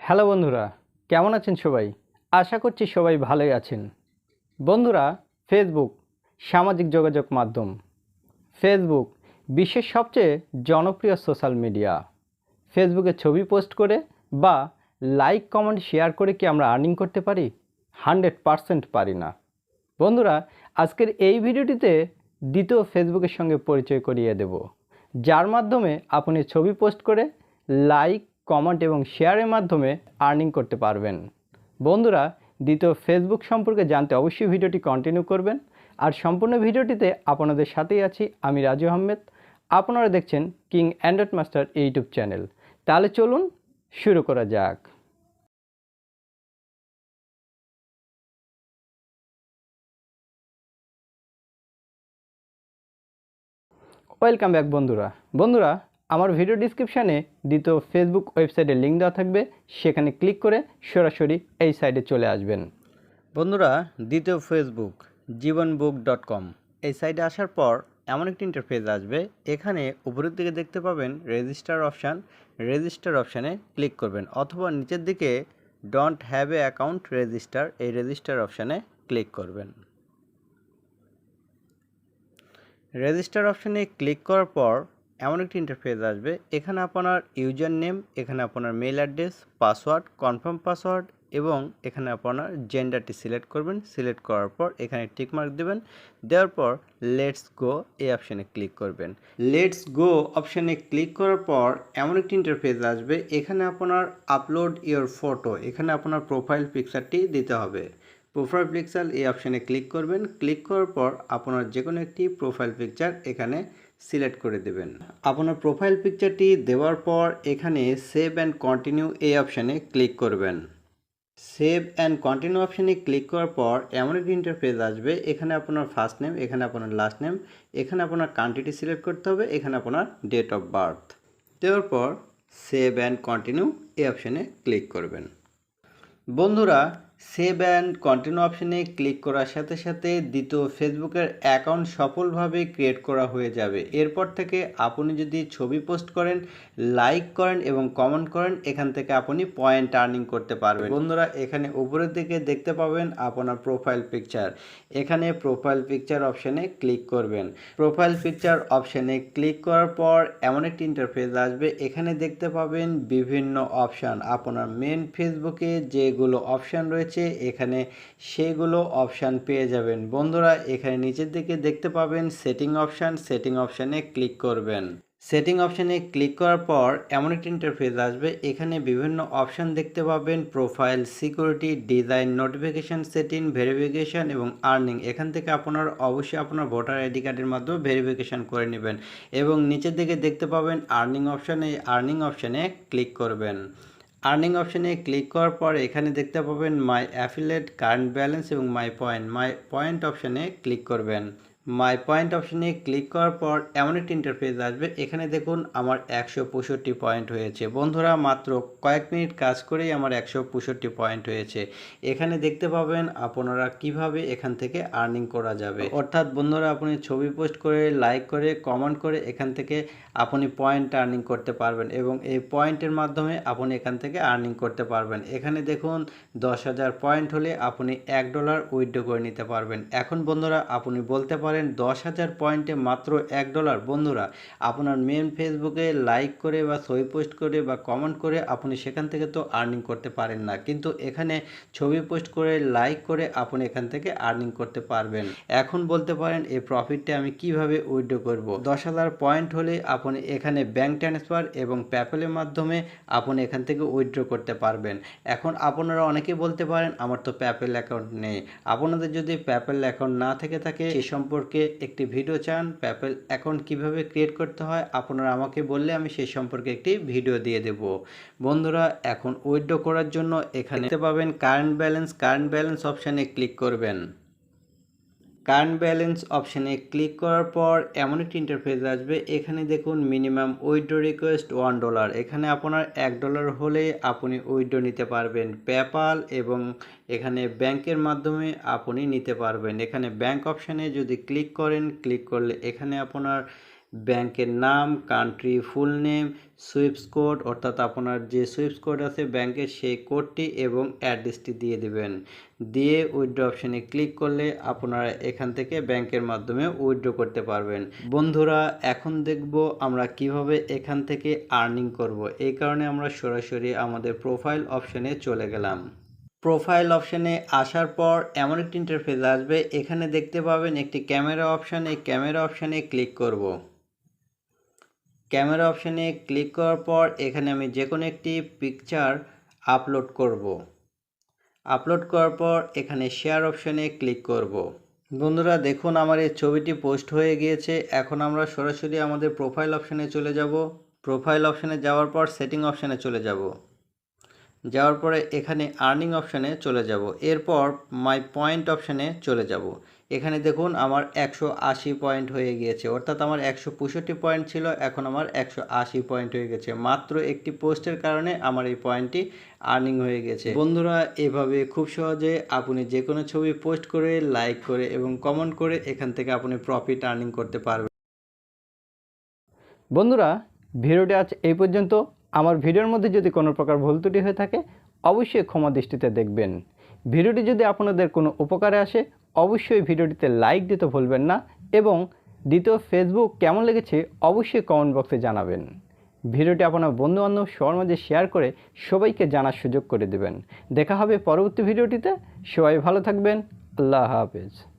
Hello বন্ধুরা, কেমন আছেন সবাই? আশা করছি সবাই ভালোই আছেন। বন্ধুরা, ফেসবুক সামাজিক যোগাযোগ মাধ্যম। ফেসবুক বিশ্বের সবচেয়ে জনপ্রিয় সোশ্যাল মিডিয়া। ফেসবুকে ছবি পোস্ট করে বা লাইক কমেন্ট শেয়ার করে কি আমরা আর্নিং করতে পারি? 100% পারি না। বন্ধুরা, আজকের এই ভিডিওটিতে দ্বিতীয় ফেসবুকের সঙ্গে পরিচয় করিয়ে দেব, যার মাধ্যমে আপনি ছবি পোস্ট করে লাইক কমেন্ট এবং শেয়ারের মাধ্যমে আর্নিং করতে পারবেন। বন্ধুরা, দ্বিতীয় ফেসবুক সম্পর্কে জানতে অবশ্যই ভিডিওটি কন্টিনিউ করবেন। আর সম্পূর্ণ ভিডিওটিতে আপনাদের সাথেই আছি আমি রাজু আহমেদ। আপনারা দেখছেন king Android master YouTube channel. তাহলে চলুন শুরু করা যাক। ওয়েলকাম ব্যাক বন্ধুরা, আমার ভিডিও ডিসক্রিপশানে দ্বিতীয় ফেসবুক ওয়েবসাইটের লিঙ্ক দেওয়া থাকবে, সেখানে ক্লিক করে সরাসরি এই সাইটে চলে আসবেন। বন্ধুরা, দ্বিতীয় ফেসবুক JibonBook.com এই সাইটে আসার পর এমন একটি ইন্টারফেস আসবে। এখানে উপরের দিকে দেখতে পাবেন রেজিস্টার অপশানে ক্লিক করবেন, অথবা নিচের দিকে don't have a account register, এই রেজিস্টার অপশানে ক্লিক করবেন। রেজিস্টার অপশানে ক্লিক করার পর এমন একটি ইন্টারফেস আসবে। এখানে আপনার ইউজার নেম, এখানে আপনার mail address, password, confirm password এবং এখানে আপনার জেন্ডারটি সিলেক্ট করবেন। সিলেক্ট করার পর এখানে টিকমার্ক দেবেন। দেওয়ার পর লেটস গো এই অপশানে ক্লিক করবেন। লেটস গো অপশানে ক্লিক করার পর এমন একটি ইন্টারফেস আসবে। এখানে আপনার আপলোড ইওর ফটো, এখানে আপনার প্রোফাইল পিকচারটি দিতে হবে। প্রোফাইল পিকচার এই অপশানে ক্লিক করবেন। ক্লিক করার পর আপনার যে কোনো একটি প্রোফাইল পিকচার এখানে সিলেক্ট করে দেবেন। আপনার প্রোফাইল পিকচারটি দেওয়ার পর এখানে সেভ অ্যান্ড কন্টিনিউ এই অপশানে ক্লিক করবেন। সেভ অ্যান্ড কন্টিনিউ অপশানে ক্লিক করার পর এমন একটি ইন্টারফেস আসবে। এখানে আপনার ফার্স্ট নেম, এখানে আপনার লাস্ট নেম, এখানে আপনার কান্ট্রিটি সিলেক্ট করতে হবে, এখানে আপনার ডেট অফ বার্থ দেওয়ার পর সেভ অ্যান্ড কন্টিনিউ এই অপশানে ক্লিক করবেন। বন্ধুরা, সেভ অ্যান্ড কন্টিনিউ অপশানে ক্লিক করার সাথে সাথে দ্বিতীয় ফেসবুকের অ্যাকাউন্ট সফলভাবে ক্রিয়েট করা হয়ে যাবে। এরপর থেকে আপনি যদি ছবি পোস্ট করেন, লাইক করেন এবং কমেন্ট করেন, এখান থেকে আপনি পয়েন্ট আর্নিং করতে পারবেন। বন্ধুরা, এখানে উপরের দিকে দেখতে পাবেন আপনার প্রোফাইল পিকচার, এখানে প্রোফাইল পিকচার অপশানে ক্লিক করবেন। প্রোফাইল পিকচার অপশানে ক্লিক করার পর এমন একটি ইন্টারফেস আসবে। এখানে দেখতে পাবেন বিভিন্ন অপশান, আপনার মেন ফেসবুকে যেগুলো অপশান রয়েছে এখানে সেগুলো অপশান পেয়ে যাবেন। বন্ধুরা, এখানে নিচের দিকে দেখতে পাবেন সেটিং অপশানে ক্লিক করবেন। সেটিং অপশানে ক্লিক করার পর এমন একটি ইন্টারফেস আসবে। এখানে বিভিন্ন অপশান দেখতে পাবেন, profile, security, design, notification setting, verification এবং আর্নিং। এখান থেকে আপনার অবশ্যই আপনার ভোটার আইডি কার্ডের মাধ্যমে ভেরিফিকেশান করে নেবেন এবং নিচের দিকে দেখতে পাবেন আর্নিং অপশানে, আর্নিং অপশানে ক্লিক করবেন। আর্নিং অপশানে ক্লিক করার পর এখানে দেখতে পাবেন মাই অ্যাফিলিয়েট, কারেন্ট ব্যালেন্স এবং মাই পয়েন্ট অপশানে ক্লিক করবেন। মাই পয়েন্ট অপশানে ক্লিক করার পর এমন একটি ইন্টারফেস আসবে। এখানে দেখুন আমার 165 পয়েন্ট হয়েছে। বন্ধুরা, মাত্র কয়েক মিনিট কাজ করেই আমার 165 পয়েন্ট হয়েছে। এখানে দেখতে পাবেন আপনারা কিভাবে এখান থেকে আর্নিং করা যাবে। অর্থাৎ বন্ধুরা, আপনি ছবি পোস্ট করে, লাইক করে, কমেন্ট করে এখান থেকে আপনি পয়েন্ট আর্নিং করতে পারবেন এবং এই পয়েন্টের মাধ্যমে আপনি এখান থেকে আর্নিং করতে পারবেন। এখানে দেখুন 10,000 পয়েন্ট হলে আপনি $1 উইথড্র করে নিতে পারবেন। এখন বন্ধুরা, আপনি বলতে পারেন 10,000 পয়েন্টে মাত্র $1। বন্ধুরা, আপনার মেন ফেসবুকে লাইক করে বা ছবি পোস্ট করে বা কমেন্ট করে আপনি সেখান থেকে তো আর্নিং করতে পারেন না, কিন্তু এখানে ছবি পোস্ট করে, লাইক করে আপনি এখান থেকে আর্নিং করতে পারবেন। এখন বলতে পারেন এই প্রফিটটা আমি কিভাবে উইথড্র করব। 10,000 পয়েন্ট হলে আপনি এখানে ব্যাংক ট্রান্সফার এবং পেপ্যালের মাধ্যমে আপনি এখান থেকে উইথড্র করতে পারবেন। এখন আপনারা অনেকেই বলতে পারেন আমার তো পেপ্যাল অ্যাকাউন্ট নেই। আপনাদের যদি পেপ্যাল অ্যাকাউন্ট না থেকে থাকে, সে সম্পর্কে একটি ভিডিও চান, পেপ্যাল অ্যাকাউন্ট কিভাবে ক্রিয়েট করতে হয়, আপনারা আমাকে বললে আমি সেই সম্পর্কে একটি ভিডিও দিয়ে দেব। বন্ধুরা, এখন উইথড্র করার জন্য এখানে দেখতে পাবেন কারেন্ট ব্যালেন্স অপশানে ক্লিক করবেন। কারেন্ট ব্যালেন্স অপশানে ক্লিক করার পর এমন একটি ইন্টারফেস আসবে। এখানে দেখুন মিনিমাম উইথড্র রিকোয়েস্ট $1। এখানে আপনার $1 হলে আপনি উইথড্র নিতে পারবেন পেপ্যাল এবং এখানে ব্যাংকের মাধ্যমে আপনি নিতে পারবেন। এখানে ব্যাংক অপশানে যদি ক্লিক করেন, ক্লিক করলে এখানে আপনার ব্যাংকের নাম, country full name, Swift code অর্থাৎ আপনার যে সুইফট কোড আছে ব্যাংকের সেই কোডটি এবং অ্যাড্রেসটি দিয়ে দিবেন। দিয়ে উইথড্র অপশানে ক্লিক করলে আপনারা এখান থেকে ব্যাংকের মাধ্যমে উইথড্র করতে পারবেন। বন্ধুরা এখন দেখব আমরা কিভাবে এখান থেকে আর্নিং করব। এই কারণে আমরা সরাসরি আমাদের প্রোফাইল অপশানে চলে গেলাম। প্রোফাইল অপশানে আসার পর এমন একটি ইন্টারফেস আসবে, এখানে দেখতে পাবেন একটি ক্যামেরা অপশান। এই ক্যামেরা অপশানে ক্লিক করব। ক্যামেরা অপশানে ক্লিক করার পর এখানে আমি যে কোনো একটি পিকচার আপলোড করব। আপলোড করার পর এখানে শেয়ার অপশানে ক্লিক করব। বন্ধুরা দেখুন আমার এই ছবিটি পোস্ট হয়ে গিয়েছে। এখন আমরা সরাসরি আমাদের প্রোফাইল অপশানে চলে যাব। প্রোফাইল অপশানে যাওয়ার পর সেটিং অপশানে চলে যাব। যাওয়ার পরে এখানে আর্নিং অপশানে চলে যাব। এরপর মাই পয়েন্ট অপশানে চলে যাব। এখানে দেখুন আমার 180 পয়েন্ট হয়ে গিয়েছে, অর্থাৎ আমার 165 পয়েন্ট ছিল, এখন আমার 180 পয়েন্ট হয়ে গেছে। মাত্র একটি পোস্টের কারণে আমার এই পয়েন্টটি আর্নিং হয়ে গেছে। বন্ধুরা এভাবে খুব সহজে আপনি যে কোনো ছবি পোস্ট করে, লাইক করে এবং কমেন্ট করে এখান থেকে আপনি প্রফিট আর্নিং করতে পারবেন। বন্ধুরা ভিডিওটি আজ এই পর্যন্ত। আমার ভিডিওর মধ্যে যদি কোনো প্রকার ভুল ত্রুটি হয়ে থাকে অবশ্যই ক্ষমা দৃষ্টিতে দেখবেন। ভিডিওটি যদি আপনাদের কোনো উপকারে আসে অবশ্যই ভিডিওটিতে লাইক দিতে ভুলবেন না এবং দ্বিতীয় ফেসবুক কেমন লেগেছে অবশ্যই কমেন্ট বক্সে জানাবেন। ভিডিওটি আপনার বন্ধুবান্ধব সবার মাঝে শেয়ার করে সবাইকে জানার সুযোগ করে দেবেন। দেখা হবে পরবর্তী ভিডিওটিতে। সবাই ভালো থাকবেন। আল্লাহ হাফেজ।